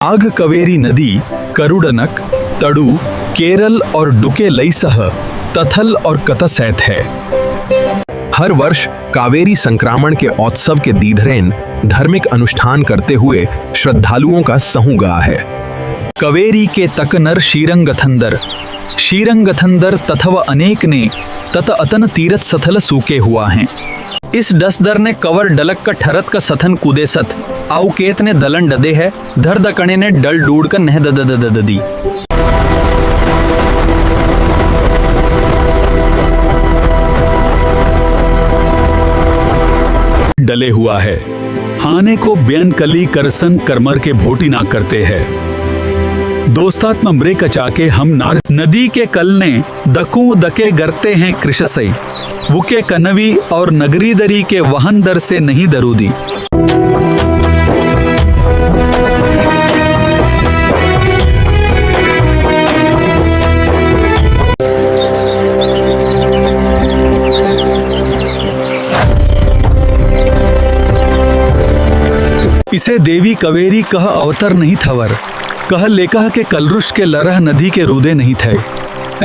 आग कवेरी नदी करुडनक, तड़ु, केरल और डुकेलई सह तथल और कतसैत है। हर वर्ष कावेरी संक्रामण के उत्सव के दीधरेन धार्मिक अनुष्ठान करते हुए श्रद्धालुओं का समूह है। कवेरी के तकनर शीरंगथंदर तथव अनेक ने तत अतन तीरथ सथल सूके हुआ हैं। इस डसदर ने कवर डलक का ठरत का सथन कूदे सत आउकेत ने दलन डदे है धर दकणे ने डल डूड का नह ददी डले हुआ है। हाने को ब्यन कली करसन करमर के भोटी ना करते हैं। दोस्तात्म मृ कचाके हम नार नदी के कलने दकू दके गरते हैं कृषसई वुके कनवी और नगरी दरी के वहन दर से नहीं दरूदी। इसे देवी कवेरी कह अवतर नहीं थवर कह लेकह के कलरुष के लरह नदी के रूदे नहीं थे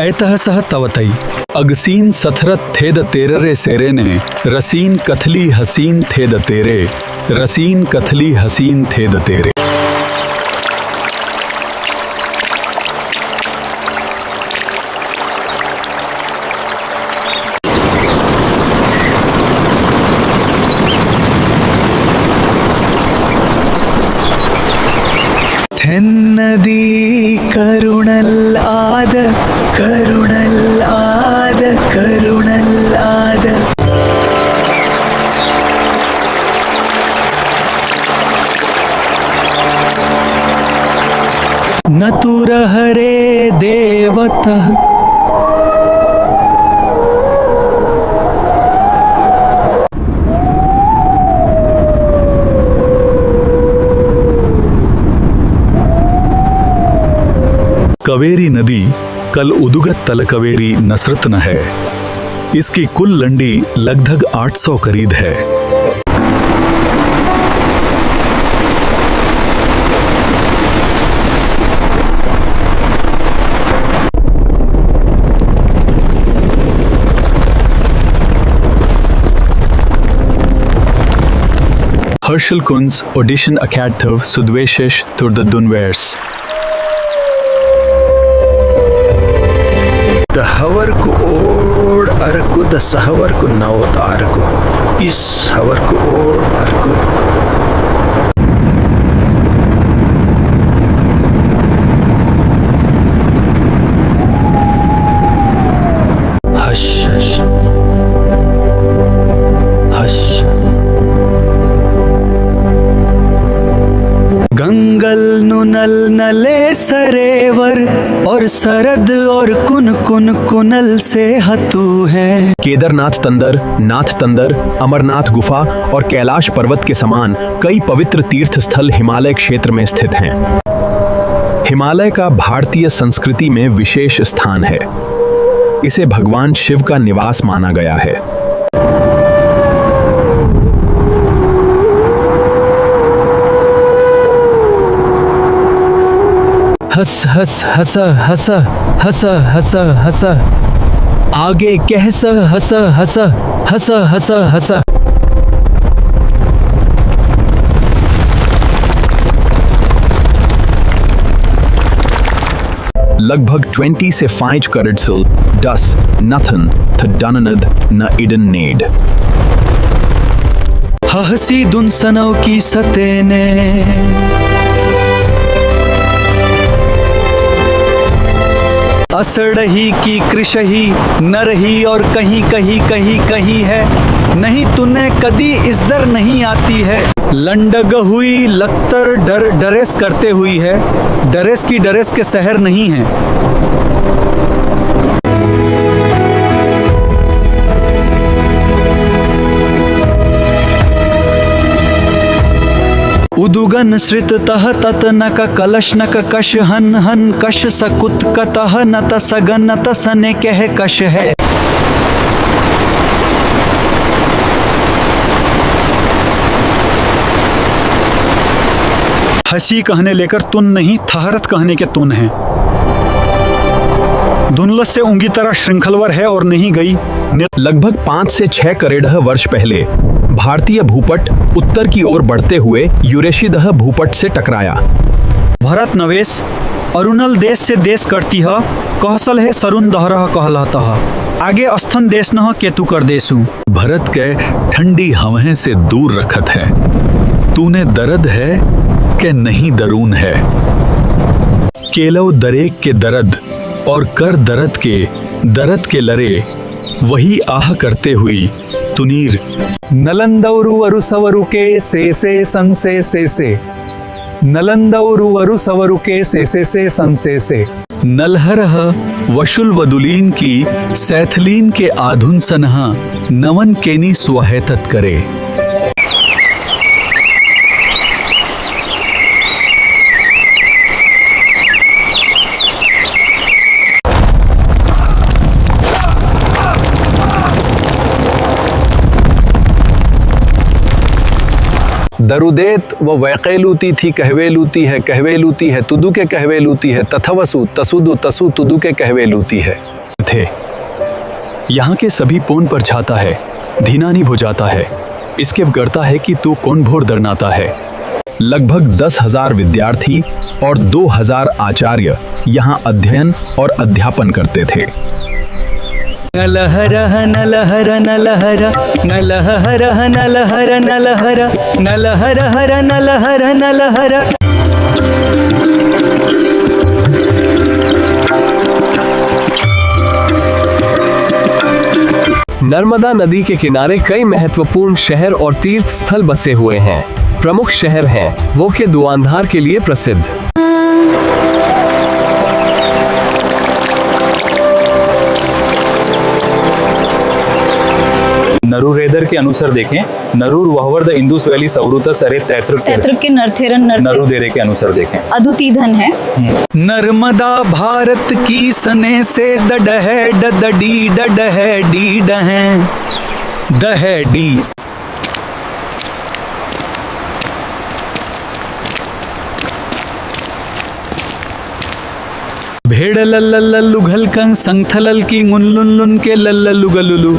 ऐतह सह तवतई अगसीन सथरत थेद तेररे सेरे ने रसीन कथली हसीन थेद तेरे रसीन कथली हसीन थेद तेरे। नदी करुणल आद करुणल आद करुणल आद नतुर हरे देवतः कवेरी नदी कल उदुगत तल कवेरी नसरत न है। इसकी कुल लंडी लगभग 800 करीब है। हर्षल कुंज ऑडिशन अकैडथव सुद्वेशिश तुर्द दुनवेर्स हवर को ओढ़ अरकु द सहवर को नवत आरकु इस हवर को ओढ़ Araku hush hush hush Gangal नुनल नले सरेवर और सरद और कुन कुन कुनल से हतू है। केदारनाथ तंदर, नाथ तंदर, अमरनाथ गुफा और कैलाश पर्वत के समान कई पवित्र तीर्थ स्थल हिमालय क्षेत्र में स्थित हैं। हिमालय का भारतीय संस्कृति में विशेष स्थान है। इसे भगवान शिव का निवास माना गया है। हस हस हस हस हस हस हस आगे कहस हस हस हस हस हस लगभग 20 से 5 करेडसल डस नथन थ डननद न इडन नेड हसी दुनसनों की सते ने असड़ही की कृषही न रही और कहीं कहीं कहीं कहीं है नहीं तूने कदी इस दर नहीं आती है। लंडग हुई लख्तर डरेस करते हुई है डरेस की डरेस के शहर नहीं है। उदुगन श्रित तह तत नक कलश नक कश हन हन कश सकुत कतः नत सगन नत सने कह कश है। हंसी कहने लेकर तुन नहीं, थहरत कहने के तुन है। धुनलस से ऊंगी तरह श्रृंखलवर है और नहीं गई। लगभग 5 से 6 करोड़ वर्ष पहले भारतीय भूपट उत्तर की ओर बढ़ते हुए यूरेशिदह भूपट से टकराया। भरत नवेश अरुणल देश से देश करती है, कहसल है सरुण दहरह कहलता है। आगे अस्थन देश न केतु कर देसु। भरत के ठंडी हवें से दूर रखत है, तूने दर्द है के नहीं दरून है। केलव दरेक के दर्द और कर दर्द के लरे, वही आह करते हुई तुनीर। नलंदौरु वरुसवरु के से संसे से नलंदौरु वरुसवरु के से संसे से। नलहरह वशुल वदुलीन की सैथलीन के आधुन सनहा, नवन केनी स्वहैतत करे। दरुदेत व वैकेलूती थी कहवेलूती है तुदु के कहवेलूती है तथवसु तसुदु तसु तुदु के कहवेलूती है। थे यहाँ के सभी पोन पर छाता है, धीनानी भुजाता है, इसके करता है कि तू कौन भोर दरनाता है। लगभग 10,000 विद्यार्थी और 2,000 आचार्य यहाँ अध्ययन और अध्यापन करते थे। नलहर नलहर नलहर नलहर नलहर नलहर नलहर हर नलहर नलहर। नर्मदा नदी के किनारे कई महत्वपूर्ण शहर और तीर्थ स्थल बसे हुए हैं। प्रमुख शहर हैं वो के दुआंधार के लिए प्रसिद्ध। नरूरेदर के अनुसार देखें, नरूर वहवर द इंदुस वैली सौरुतस अरे तैत्रक के नरथेरन नरूदेरे के अनुसार देखें। अदुतीधन है। नर्मदा भारत की सने से डडह डडी डडह डी डहें दह डी। भेड़ लल्लुघल कं संथलल की गुनलुन के लल्लुगलुलु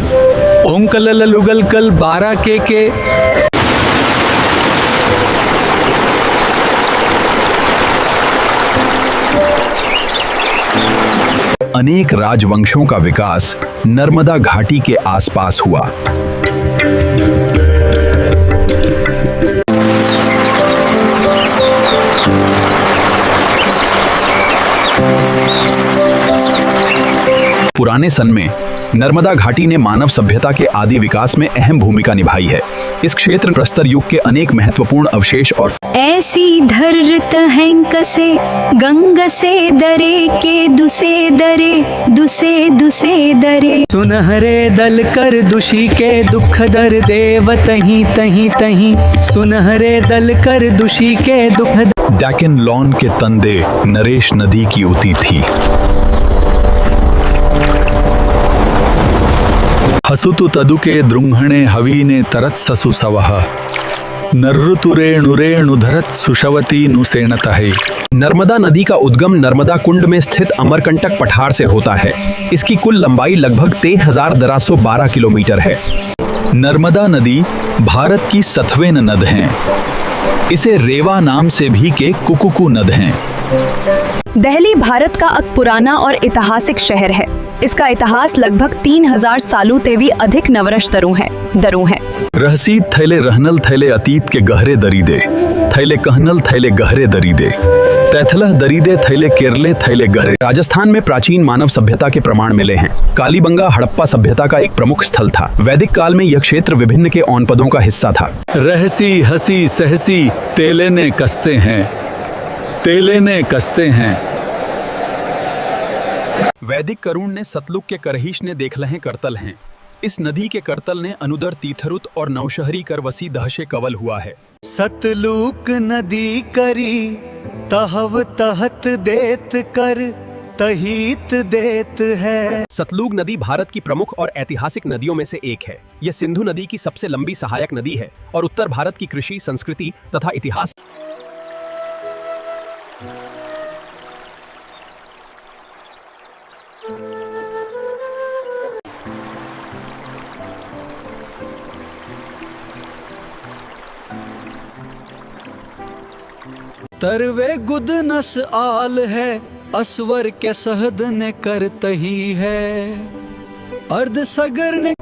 ओंकल ललुगल कल 12 के। अनेक राजवंशों का विकास नर्मदा घाटी के आसपास हुआ। पुराने सन में नर्मदा घाटी ने मानव सभ्यता के आदि विकास में अहम भूमिका निभाई है। इस क्षेत्र प्रस्तर युग के अनेक महत्वपूर्ण अवशेष और ऐसी धरत हैं कसे गंग से दरे के दुसे दरे सुनहरे दल कर दुषी के दुख दर देव तहीं तहीं तहीं सुनहरे दल कर दुषी के दुख। डैकन लॉन के तंदे नरेश नदी की उती थी। हसुतु तदु के द्रुंघणे हवीने तरत ससु सवह नर्रुतुरेणुरेणुधरत सुशवती नुसेणतहि। नर्मदा नदी का उद्गम नर्मदा कुंड में स्थित अमरकंटक पठार से होता है। इसकी कुल लंबाई लगभग 13,212 किलोमीटर है। नर्मदा नदी भारत की 7वें नद हैं। इसे रेवा नाम से भी के कुकुकू नद हैं। दिल्ली भारत का एक पुराना और ऐतिहासिक शहर है। इसका इतिहास लगभग 3000 सालों से भी अधिक नवरश दरों है। रहसीद थैले रहनल थैले अतीत के गहरे दरीदे थैले कहनल थैले गहरे दरीदे तैथलह दरीदे थैले केरले थैले गहरे। राजस्थान में प्राचीन मानव सभ्यता के प्रमाण मिले हैं। कालीबंगा हड़प्पा सभ्यता का एक प्रमुख स्थल था। वैदिक काल में यह क्षेत्र विभिन्न के औनपदों का हिस्सा था। रहसी हसी सहसी तेले ने कसते हैं। वैदिक करुण ने सतलुग के करहिश ने देखलहें करतल हैं। इस नदी के करतल ने अनुदर तीथरुत और नवशहरी कर वसी दहशे कवल हुआ है। सतलुक नदी करी तहव तहत देत कर तहीत देत है। सतलुग नदी भारत की प्रमुख और ऐतिहासिक नदियों में से एक है। यह सिंधु नदी की सबसे लंबी सहायक नदी है और उत्तर भारत की कृषि, संस्कृति तथा इतिहास तरवे गुद नस आल है, असवर के सहद ने करत ही है, अर्ध सगर ने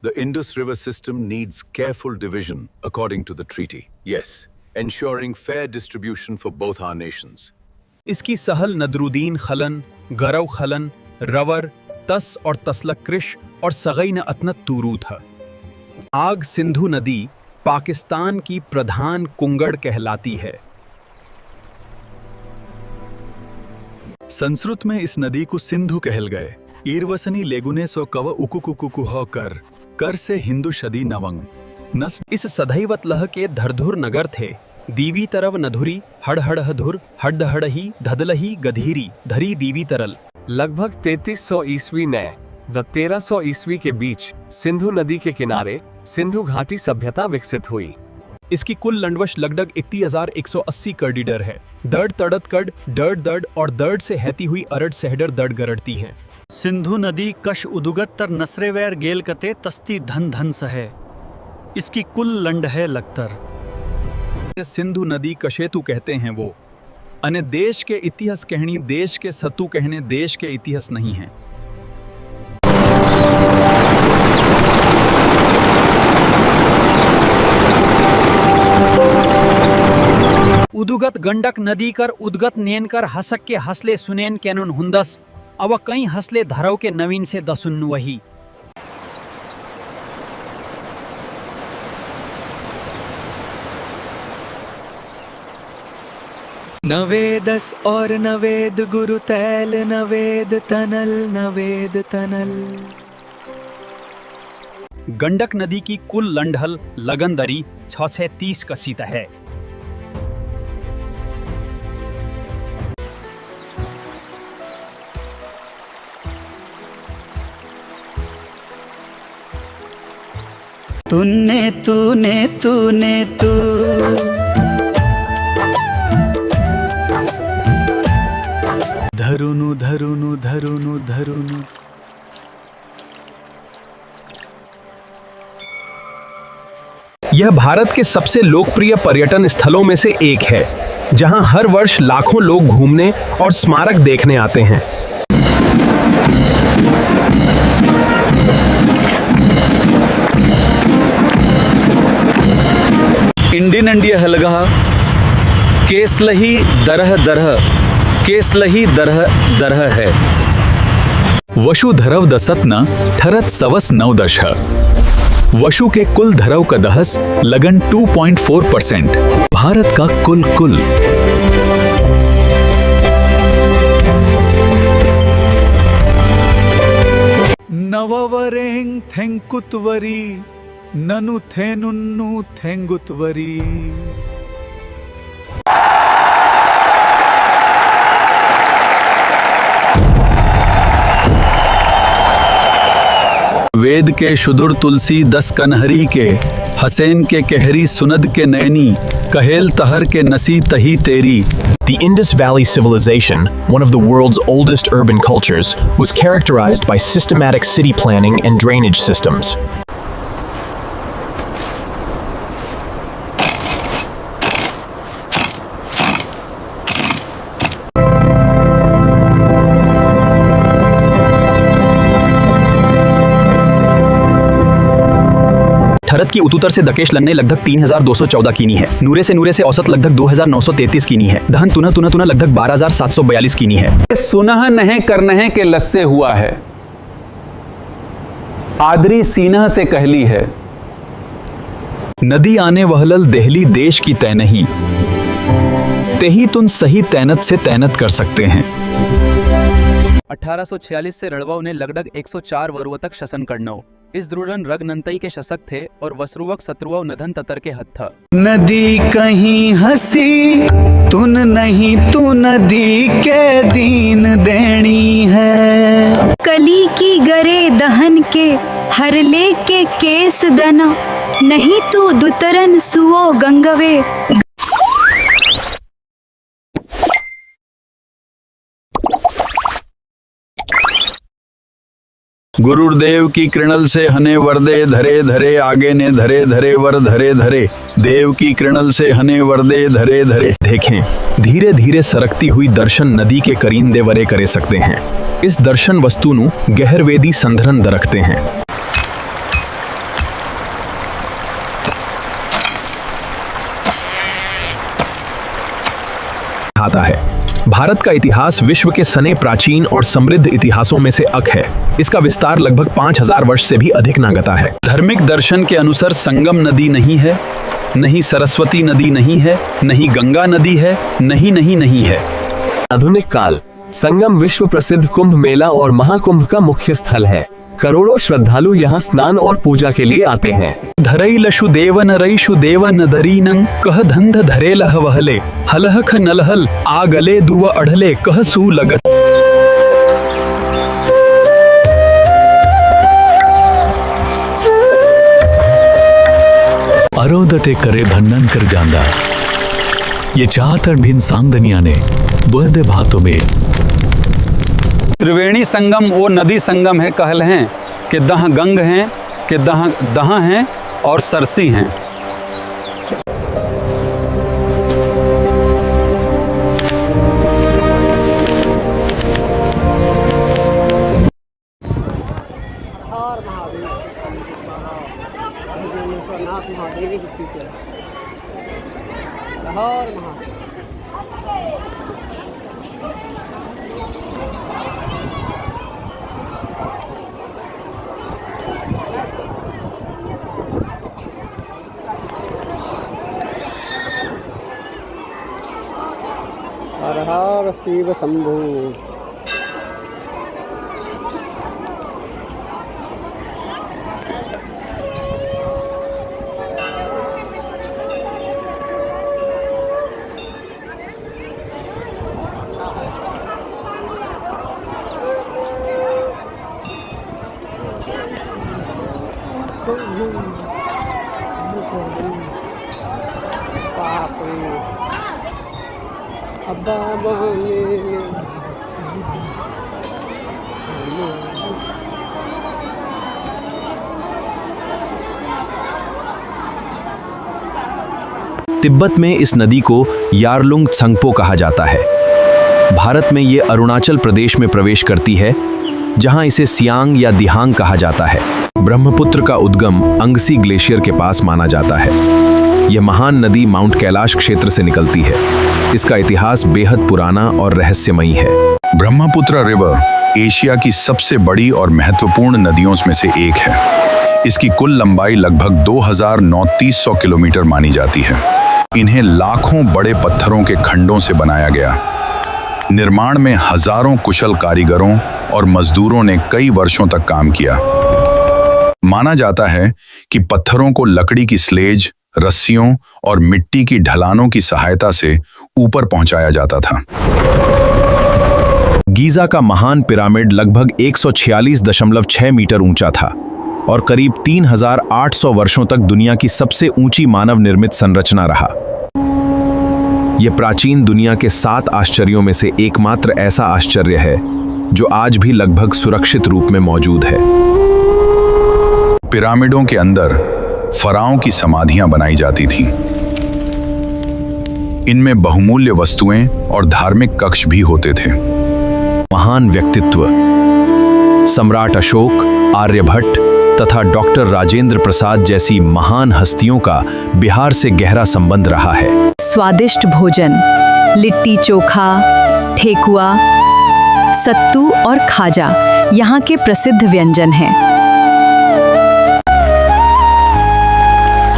The Indus River system needs careful division according to the treaty. Yes, ensuring fair distribution for both our nations. इसकी सहल नदरुद्दीन खलन, गरव खलन, रवर, तस और तसलक कृश और सगैन अतनत तूरू था। आग सिंधु नदी पाकिस्तान की प्रधान कुंगड़ कहलाती है। संस्कृत में इस नदी को सिंधु कहल गए। ईरवसनी लेगुने सो कव उकुकुकुकु हो कर से हिंदू शदी नवंग नस। इस सदैवत लह के धरधुर नगर थे, दीवी तरव नधुरी, हड़हड़हधुर, हड़दहड़ही, धदलही, गधीरी, धरी दीवी तरल। लगभग 3300 ईस्वी ने 1300 ईस्वी के बीच सिंधु नदी के किनारे सिंधु घाटी सभ्यता विकसित हुई। इसकी कुल लंडवश लगभग 31,180 किलोमीटर है। दर्द तड़त कड, दर्द दर्द और दर्द से हैती हुई अरड सहडर दर्द गरड़ती हैं। सिंधु नदी कश उदुगत्तर नसरेवैर गेल कते तस्ती धन धन सहे। इसकी कुल लंड है लगतर। सिंधु नदी कशेतु कहते हैं वो। अने देश के इतिहास कहनी देश के सतु कहने देश के इतिहास नहीं है। उदुगत गंडक नदी कर उदगत नेन कर हसक के हसले सुनेन कैनुन हुंदस, अब कई हसले धरव के नवीन से दसुन वही। नवेदस और नवेद गुरु तैल, नवेद तनल, नवेद तनल। गंडक नदी की कुल लंढल लगनदरी 630 कसीत है। तूने तूने तूने तू धरुनु धरुनु धरुनु धरुनु। यह भारत के सबसे लोकप्रिय पर्यटन स्थलों में से एक है, जहां हर वर्ष लाखों लोग घूमने और स्मारक देखने आते हैं। इंडियन इंडिया हलगा केसलही दरह दरह, केसलही दरह दरह है। वसुधरव दसतन ठरत सवस नवदश। वसु के कुल धरव का दहस लगन 2.4%। भारत का कुल नववरेंग थेंकुतवरी, ननु थेनुन्नु थेंगुतवरी। वेद के शुदुर तुलसी 10 कन्हरी के, हसैन के कहरी सुनद के नैनी, कहेल तहर के नसी तही तेरी। The Indus Valley Civilization, one of the world's oldest urban cultures, was characterized by systematic city planning and drainage systems. ठरत की उत्तर से दकेश लन्ने लगभग 3,214 कीनी है। नूरे से औसत लगभग 2,933 कीनी है। दहन तुना तुना तुना लगभग 12,742 कीनी है। सुनह नह करनह के लस्से हुआ है, आदरी सीनह से कहली है। नदी आने वहलल देहली देश की तय नहीं, तेही तुम सही तैनत से तैनत कर सकते हैं। 1846 से रणवाव ने लगभग 104 वर्षों तक शासन करना। इस द्रुड़न रगनंतई के शासक थे और वसरुवक शत्रुव नधन ततर के हथ था। नदी कहीं हंसी तुन नहीं, तू नदी के दीन देनी है। कली की गरे दहन के हरले के केस दना, नहीं तू दुतरन सुओ गंगवे। गुरुदेव की कृणल से हने वरदे धरे धरे आगे ने धरे धरे वर धरे धरे देव की कृणल से हने वरदे धरे धरे। देखें, धीरे धीरे सरकती हुई दर्शन नदी के करींदे वरे करे सकते हैं। इस दर्शन वस्तु नु गहरवेदी संधरन दरखते हैं। आता है। भारत का इतिहास विश्व के सने प्राचीन और समृद्ध इतिहासों में से एक है। इसका विस्तार लगभग 5000 वर्ष से भी अधिक नागता है। धार्मिक दर्शन के अनुसार संगम नदी नहीं है, नहीं सरस्वती नदी नहीं है, नहीं गंगा नदी है, नहीं है। आधुनिक काल संगम विश्व प्रसिद्ध कुंभ मेला और महाकुंभ का मुख्य स्थल है। करोड़ों श्रद्धालु यहाँ स्नान और पूजा के लिए आते हैं। धरई लशु देवन रईशु देवन दरीनं कह धंध धरे लह वहले हलह ख नलहल आ गले दुव अढ़ले कह सू लगत। अरोदते करे भन्नन कर जांदा ये चाहतर भिन सांगदनिया ने बर्दे भातों में। त्रिवेणी संगम वो नदी संगम है कहल हैं कि दह गंग हैं कि दह हैं और सरसी हैं। हर हर शिव शंभु। तिब्बत में इस नदी को यारलुंग त्संगपो कहा जाता है। भारत में ये अरुणाचल प्रदेश में प्रवेश करती है, जहां इसे सियांग या दिहांग कहा जाता है। ब्रह्मपुत्र का उद्गम अंगसी ग्लेशियर के पास माना जाता है। यह महान नदी माउंट कैलाश क्षेत्र से निकलती है। इसका इतिहास बेहद पुराना और रहस्यमयी है। ब्रह्मपुत्र रिवर एशिया की सबसे बड़ी और महत्वपूर्ण नदियों में से एक है। इसकी कुल लंबाई लगभग 2900 किलोमीटर मानी जाती है। इन्हें लाखों बड़े पत्थरों के खंडों से बनाया गया। निर्माण में हजारों कुशल कारीगरों और मजदूरों ने कई वर्षों तक काम किया। माना जाता है कि पत्थरों को लकड़ी की स्लेज, रस्सियों और मिट्टी की ढलानों की सहायता से ऊपर पहुंचाया जाता था। गीजा का महान पिरामिड लगभग 146.6 मीटर ऊंचा था और करीब 3800 वर्षों तक दुनिया की सबसे ऊंची मानव निर्मित संरचना रहा। यह प्राचीन दुनिया के 7 आश्चर्यों में से एकमात्र ऐसा आश्चर्य है जो आज भी लगभग सुरक्षित रूप में मौजूद है। पिरामिडों के अंदर फराओं की समाधियां बनाई जाती थीं। इनमें बहुमूल्य वस्तुएं और धार्मिक कक्ष भी होते थे। महान व्यक्तित्व सम्राट अशोक, आर्यभट्ट तथा डॉक्टर राजेंद्र प्रसाद जैसी महान हस्तियों का बिहार से गहरा संबंध रहा है। स्वादिष्ट भोजन, लिट्टी चोखा, ठेकुआ, सत्तू और खाजा यहाँ के प्रसिद्ध व्यंजन हैं।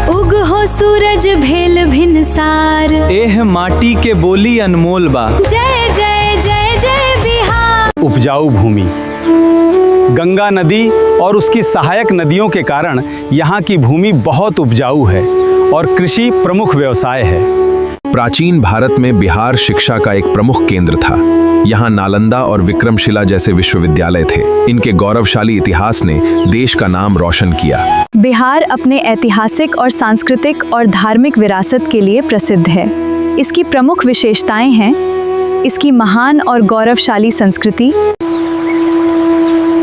उग हो सूरज भेल भिनसार, एह माटी के बोली अनमोल बा। जय जय जय जय बिहार। उपजाऊ भूमि, गंगा नदी और उसकी सहायक नदियों के कारण यहाँ की भूमि बहुत उपजाऊ है और कृषि प्रमुख व्यवसाय है। प्राचीन भारत में बिहार शिक्षा का एक प्रमुख केंद्र था। यहाँ नालंदा और विक्रमशिला जैसे विश्वविद्यालय थे। इनके गौरवशाली इतिहास ने देश का नाम रोशन किया। बिहार अपने ऐतिहासिक और सांस्कृतिक और धार्मिक विरासत के लिए प्रसिद्ध है। इसकी प्रमुख विशेषताएं हैं इसकी महान और गौरवशाली संस्कृति,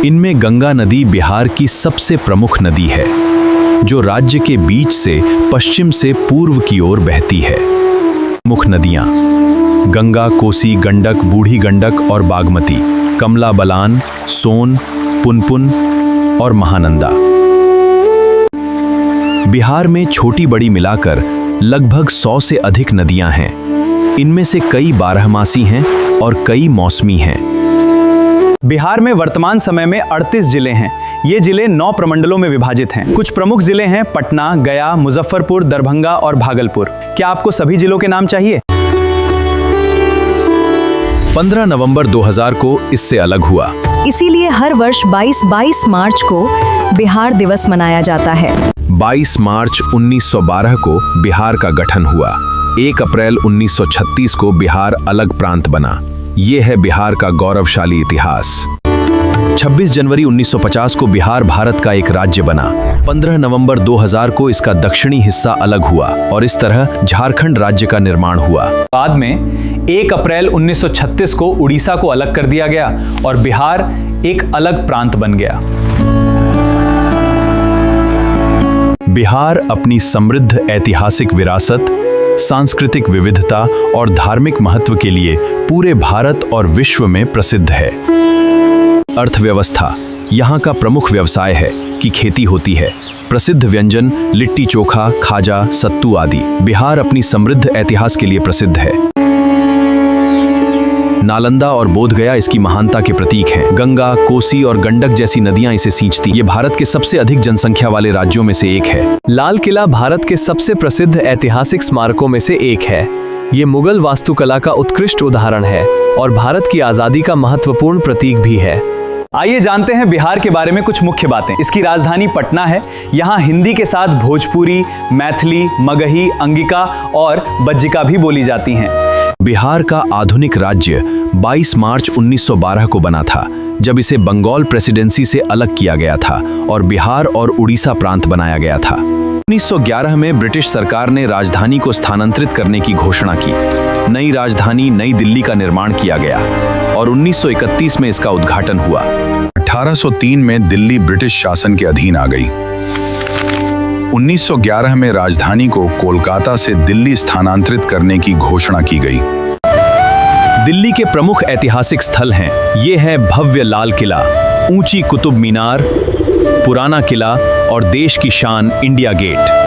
इनमें गंगा नदी बिहार की सबसे प्रमुख नदी है, जो राज्य के बीच से पश्चिम से पूर्व की ओर बहती है। मुख्य नदियां गंगा, कोसी, गंडक, बूढ़ी गंडक और बागमती, कमला बलान, सोन, पुनपुन और महानंदा। बिहार में छोटी बड़ी मिलाकर लगभग 100 से अधिक नदियां हैं। इनमें से कई बारहमासी हैं और कई मौसमी हैं। बिहार में वर्तमान समय में 38 जिले हैं। ये जिले 9 प्रमंडलों में विभाजित हैं। कुछ प्रमुख जिले हैं पटना, गया, मुजफ्फरपुर, दरभंगा और भागलपुर। क्या आपको सभी जिलों के नाम चाहिए? 15 नवंबर 2000 को इससे अलग हुआ। इसीलिए हर वर्ष 22 मार्च को बिहार दिवस मनाया जाता है। 22 मार्च 1912 को बिहार का गठन हुआ। 1 अप्रैल 1936 को बिहार अलग प्रांत बना। ये है बिहार का गौरवशाली इतिहास। 26 जनवरी 1950 को बिहार भारत का एक राज्य बना। 15 नवंबर 2000 को इसका दक्षिणी हिस्सा अलग हुआ और इस तरह झारखंड राज्य का निर्माण हुआ। बाद में 1 अप्रैल 1936 को उड़ीसा को अलग कर दिया गया और बिहार एक अलग प्रांत बन गया। बिहार अपनी समृद्ध ऐतिहासिक विरासत, सांस्कृतिक विविधता और धार्मिक महत्व के लिए पूरे भारत और विश्व में प्रसिद्ध है। अर्थव्यवस्था यहाँ का प्रमुख व्यवसाय है कि खेती होती है। प्रसिद्ध व्यंजन लिट्टी चोखा, खाजा, सत्तू आदि। बिहार अपनी समृद्ध इतिहास के लिए प्रसिद्ध है। नालंदा और बोधगया इसकी महानता के प्रतीक हैं। गंगा, कोसी और गंडक जैसी नदियां इसे सींचती। ये भारत के सबसे अधिक जनसंख्या वाले राज्यों में से एक है। लाल किला भारत के सबसे प्रसिद्ध ऐतिहासिक स्मारकों में से एक है। ये मुगल वास्तुकला का उत्कृष्ट उदाहरण है और भारत की आजादी का महत्वपूर्ण प्रतीक भी है। आइए जानते हैं बिहार के बारे में कुछ मुख्य बातें। इसकी राजधानी पटना है। यहाँ हिंदी के साथ भोजपुरी, मैथिली, मगही, अंगिका और बज्जिका भी बोली जाती हैं। बिहार का आधुनिक राज्य 22 मार्च 1912 को बना था, जब इसे बंगाल प्रेसिडेंसी से अलग किया गया था और बिहार और उड़ीसा प्रांत बनाया गया था। 1911 में ब्रिटिश सरकार ने राजधानी को स्थानांतरित करने की घोषणा की। नई राजधानी नई दिल्ली का निर्माण किया गया और 1931 में इसका उद्घाटन हुआ। 1803 में दिल्ली ब्रिटिश शासन के अधीन आ गई। 1911 में राजधानी को कोलकाता से दिल्ली स्थानांतरित करने की घोषणा की गई। दिल्ली के प्रमुख ऐतिहासिक स्थल हैं। ये है भव्य लाल किला, ऊंची कुतुब मीनार, पुराना किला और देश की शान इंडिया गेट।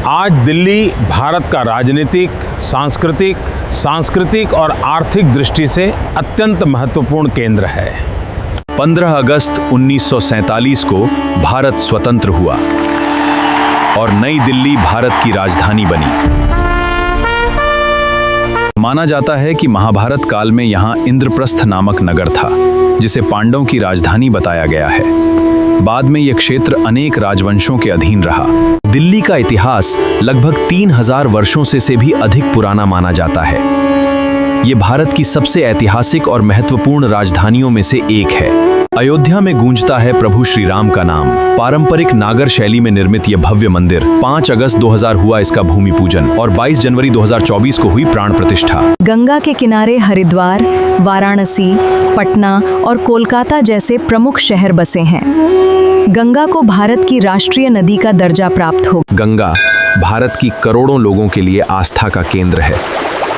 आज दिल्ली भारत का राजनीतिक, सांस्कृतिक और आर्थिक दृष्टि से अत्यंत महत्वपूर्ण केंद्र है। 15 अगस्त 1947 को भारत स्वतंत्र हुआ और नई दिल्ली भारत की राजधानी बनी। माना जाता है कि महाभारत काल में यहाँ इंद्रप्रस्थ नामक नगर था, जिसे पांडवों की राजधानी बताया गया है। बाद में यह क्षेत्र अनेक राजवंशों के अधीन रहा। दिल्ली का इतिहास लगभग 3000 वर्षों से भी अधिक पुराना माना जाता है। ये भारत की सबसे ऐतिहासिक और महत्वपूर्ण राजधानियों में से एक है। अयोध्या में गूंजता है प्रभु श्री राम का नाम। पारंपरिक नागर शैली में निर्मित यह भव्य मंदिर 5 अगस्त 2000 हुआ इसका भूमि पूजन और 22 जनवरी 2024 को हुई प्राण प्रतिष्ठा। गंगा के किनारे हरिद्वार, वाराणसी, पटना और कोलकाता जैसे प्रमुख शहर बसे हैं। गंगा को भारत की राष्ट्रीय नदी का दर्जा प्राप्त हो। गंगा भारत की करोड़ों लोगों के लिए आस्था का केंद्र है।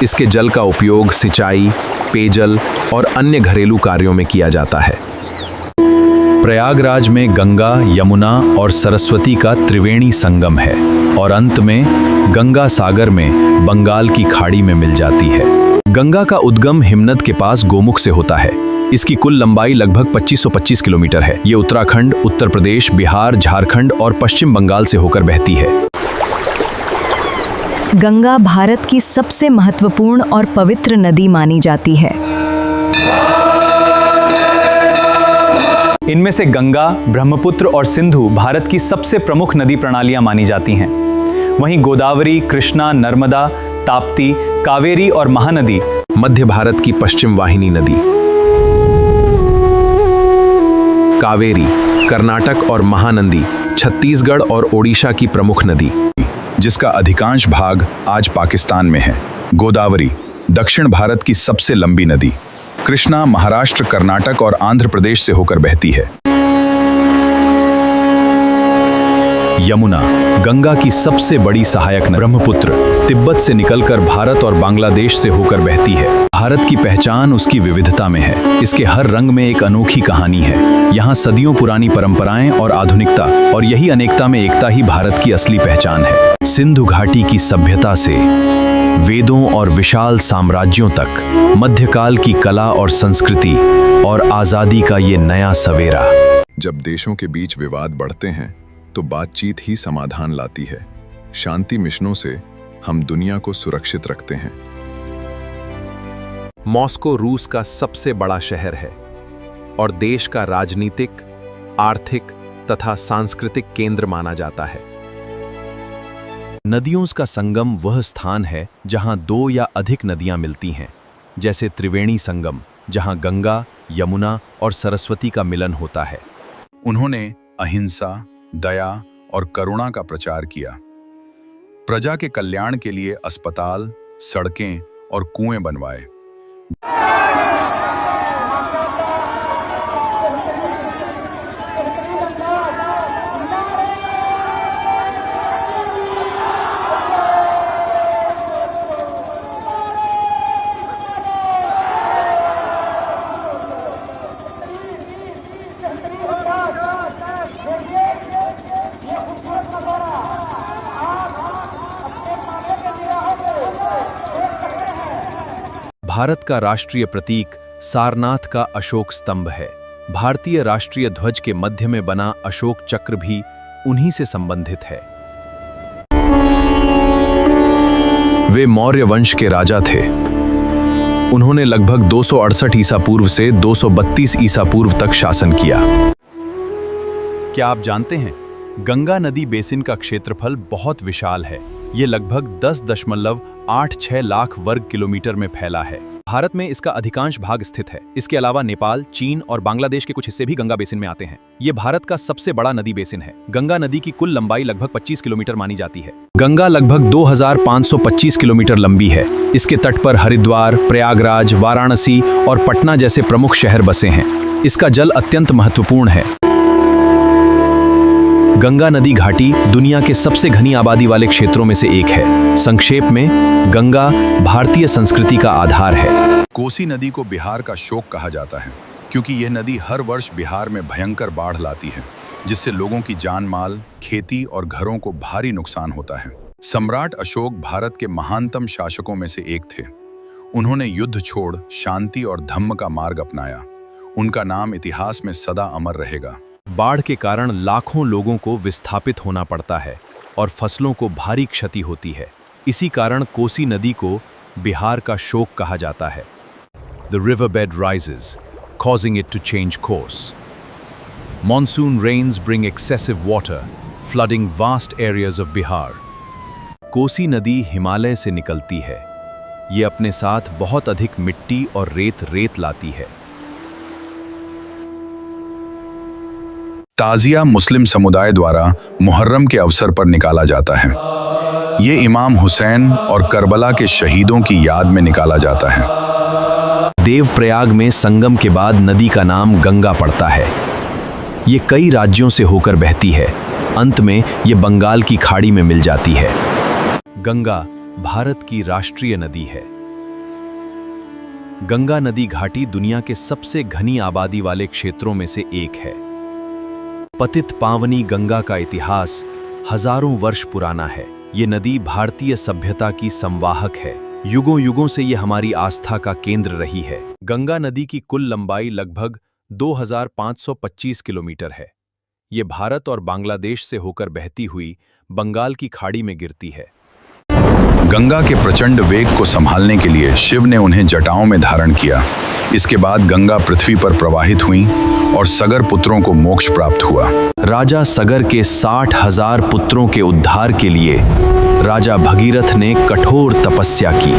इसके जल का उपयोग सिंचाई, पेयजल और अन्य घरेलू कार्यों में किया जाता है। प्रयागराज में गंगा, यमुना और सरस्वती का त्रिवेणी संगम है और अंत में गंगा सागर में बंगाल की खाड़ी में मिल जाती है। गंगा का उद्गम हिमनद के पास गोमुख से होता है। इसकी कुल लंबाई लगभग 2525 किलोमीटर है। ये उत्तराखंड, उत्तर प्रदेश, बिहार, झारखंड और पश्चिम बंगाल से होकर बहती है। गंगा भारत की सबसे महत्वपूर्ण और पवित्र नदी मानी जाती है। इनमें से गंगा, ब्रह्मपुत्र और सिंधु भारत की सबसे प्रमुख नदी प्रणालियां मानी जाती हैं। वहीं गोदावरी, कृष्णा, नर्मदा, ताप्ती, कावेरी और महानदी मध्य भारत की पश्चिम वाहिनी नदी। कावेरी कर्नाटक और महानंदी छत्तीसगढ़ और ओडिशा की प्रमुख नदी, जिसका अधिकांश भाग आज पाकिस्तान में है। गोदावरी दक्षिण भारत की सबसे लंबी नदी। कृष्णा महाराष्ट्र, कर्नाटक और आंध्र प्रदेश से होकर बहती है। यमुना, गंगा की सबसे बड़ी सहायक नदी। ब्रह्मपुत्र, तिब्बत से निकलकर भारत और बांग्लादेश से होकर बहती है। भारत की पहचान उसकी विविधता में है। इसके हर रंग में एक अनोखी कहानी है। यहाँ सदियों पुरानी परंपराएं और आधुनिकता, और यही अनेकता में एकता ही भारत की असली पहचान है। सिंधु घाटी की सभ्यता से वेदों और विशाल साम्राज्यों तक, मध्यकाल की कला और संस्कृति और आजादी का ये नया सवेरा। जब देशों के बीच विवाद बढ़ते हैं तो बातचीत ही समाधान लाती है। शांति मिशनों से हम दुनिया को सुरक्षित रखते हैं। मॉस्को रूस का सबसे बड़ा शहर है और देश का राजनीतिक, आर्थिक तथा सांस्कृतिक केंद्र माना जाता है। नदियों का संगम वह स्थान है जहां दो या अधिक नदियां मिलती हैं, जैसे त्रिवेणी संगम, जहां गंगा, यमुना और सरस्वती का मिलन होता है। उन्होंने अहिंसा, दया और करुणा का प्रचार किया। प्रजा के कल्याण के लिए अस्पताल, सड़कें और कुएं बनवाए। भारत का राष्ट्रीय प्रतीक सारनाथ का अशोक स्तंभ है। भारतीय राष्ट्रीय ध्वज के मध्य में बना अशोक चक्र भी उन्हीं से संबंधित है। वे मौर्य वंश के राजा थे। उन्होंने लगभग 268 ईसा पूर्व से 232 ईसा पूर्व तक शासन किया। क्या आप जानते हैं, गंगा नदी बेसिन का क्षेत्रफल बहुत विशाल है। ये लगभग 10.86 लाख वर्ग किलोमीटर में फैला है। भारत में इसका अधिकांश भाग स्थित है। इसके अलावा नेपाल, चीन और बांग्लादेश के कुछ हिस्से भी गंगा बेसिन में आते हैं। ये भारत का सबसे बड़ा नदी बेसिन है। गंगा नदी की कुल लंबाई लगभग 25 किलोमीटर मानी जाती है। गंगा लगभग 2525 किलोमीटर लंबी है। इसके तट पर हरिद्वार, प्रयागराज, वाराणसी और पटना जैसे प्रमुख शहर बसे हैं। इसका जल अत्यंत महत्वपूर्ण है। गंगा नदी घाटी दुनिया के सबसे घनी आबादी वाले क्षेत्रों में से एक है। संक्षेप में, गंगा भारतीय संस्कृति का आधार है। कोसी नदी को बिहार का शोक कहा जाता है, क्योंकि यह नदी हर वर्ष बिहार में भयंकर बाढ़ लाती है, जिससे लोगों की जान माल, खेती और घरों को भारी नुकसान होता है। सम्राट अशोक भारत के महानतम शासकों में से एक थे। उन्होंने युद्ध छोड़ शांति और धम्म का मार्ग अपनाया। उनका नाम इतिहास में सदा अमर रहेगा। बाढ़ के कारण लाखों लोगों को विस्थापित होना पड़ता है और फसलों को भारी क्षति होती है। इसी कारण कोसी नदी को बिहार का शोक कहा जाता है। The riverbed rises, causing it to change course. Monsoon rains bring excessive water, flooding vast areas of Bihar. Kosi नदी हिमालय से निकलती है। ये अपने साथ बहुत अधिक मिट्टी और रेत लाती है। ताजिया मुस्लिम समुदाय द्वारा मुहर्रम के अवसर पर निकाला जाता है। ये इमाम हुसैन और करबला के शहीदों की याद में निकाला जाता है। देवप्रयाग में संगम के बाद नदी का नाम गंगा पड़ता है। ये कई राज्यों से होकर बहती है। अंत में ये बंगाल की खाड़ी में मिल जाती है। गंगा भारत की राष्ट्रीय नदी है। गंगा नदी घाटी दुनिया के सबसे घनी आबादी वाले क्षेत्रों में से एक है। पतित पावनी गंगा का इतिहास हजारों वर्ष पुराना है। ये नदी भारतीय सभ्यता की संवाहक है। युगों युगों से ये हमारी आस्था का केंद्र रही है। गंगा नदी की कुल लंबाई लगभग 2525 किलोमीटर है। ये भारत और बांग्लादेश से होकर बहती हुई बंगाल की खाड़ी में गिरती है। गंगा के प्रचंड वेग को संभालने के लिए शिव ने उन्हें जटाओं में धारण किया। इसके बाद गंगा पृथ्वी पर प्रवाहित हुई और सगर पुत्रों को मोक्ष प्राप्त हुआ। राजा सगर के 60,000 पुत्रों के उद्धार के लिए राजा भगीरथ ने कठोर तपस्या की।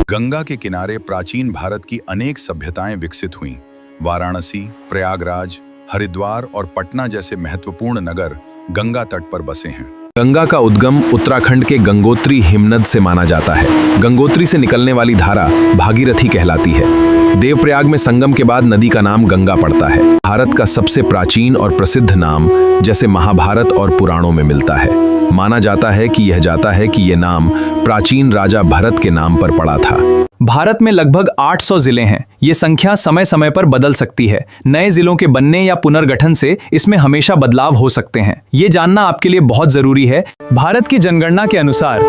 गंगा के किनारे प्राचीन भारत की अनेक सभ्यताएं विकसित हुईं। वाराणसी, प्रयागराज, हरिद्वार और पटना जैसे महत्वपूर्ण नगर गंगा तट पर बसे हैं। गंगा का उद्गम उत्तराखंड के गंगोत्री हिमनद से माना जाता है। गंगोत्री से निकलने वाली धारा भागीरथी कहलाती है। देवप्रयाग में संगम के बाद नदी का नाम गंगा पड़ता है। भारत का सबसे प्राचीन और प्रसिद्ध नाम जैसे महाभारत और पुराणों में मिलता है। माना जाता है कि ये नाम प्राचीन राजा भरत के नाम पर पड़ा था। भारत में लगभग 800 जिले हैं। ये संख्या समय समय पर बदल सकती है। नए जिलों के बनने या पुनर्गठन से इसमें हमेशा बदलाव हो सकते हैं। ये जानना आपके लिए बहुत जरूरी है। भारत की जनगणना के अनुसार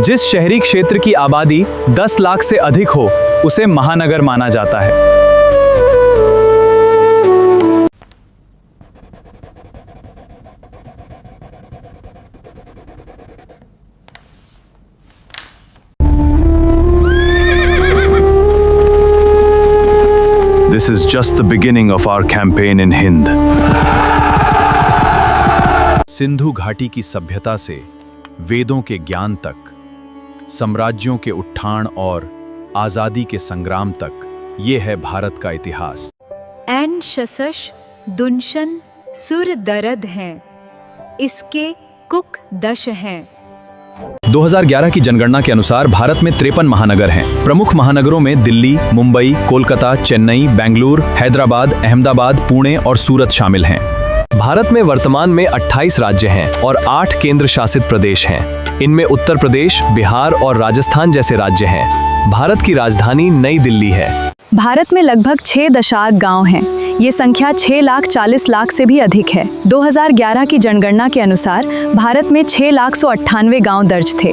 जिस शहरी क्षेत्र की आबादी 10 लाख से अधिक हो उसे महानगर माना जाता है। This is just the beginning of our campaign in Hind. Sindhu घाटी की सभ्यता से वेदों के ज्ञान तक, साम्राज्यों के उत्थान और आजादी के संग्राम तक, ये है भारत का इतिहास। एन शशश दुनशन सुर दरद हैं, इसके कुक दश हैं। 2011 की जनगणना के अनुसार भारत में 53 महानगर हैं। प्रमुख महानगरों में दिल्ली, मुंबई, कोलकाता, चेन्नई, बेंगलुरु, हैदराबाद, अहमदाबाद, पुणे और सूरत शामिल हैं। भारत में वर्तमान में 28 राज्य हैं और 8 केंद्र शासित प्रदेश हैं। इनमें उत्तर प्रदेश, बिहार और राजस्थान जैसे राज्य हैं। भारत की राजधानी नई दिल्ली है। भारत में लगभग 6 गांव हैं। ये संख्या 6,40,00,000 से भी अधिक है। 2011 की जनगणना के अनुसार भारत में 6,98,000 गांव दर्ज थे।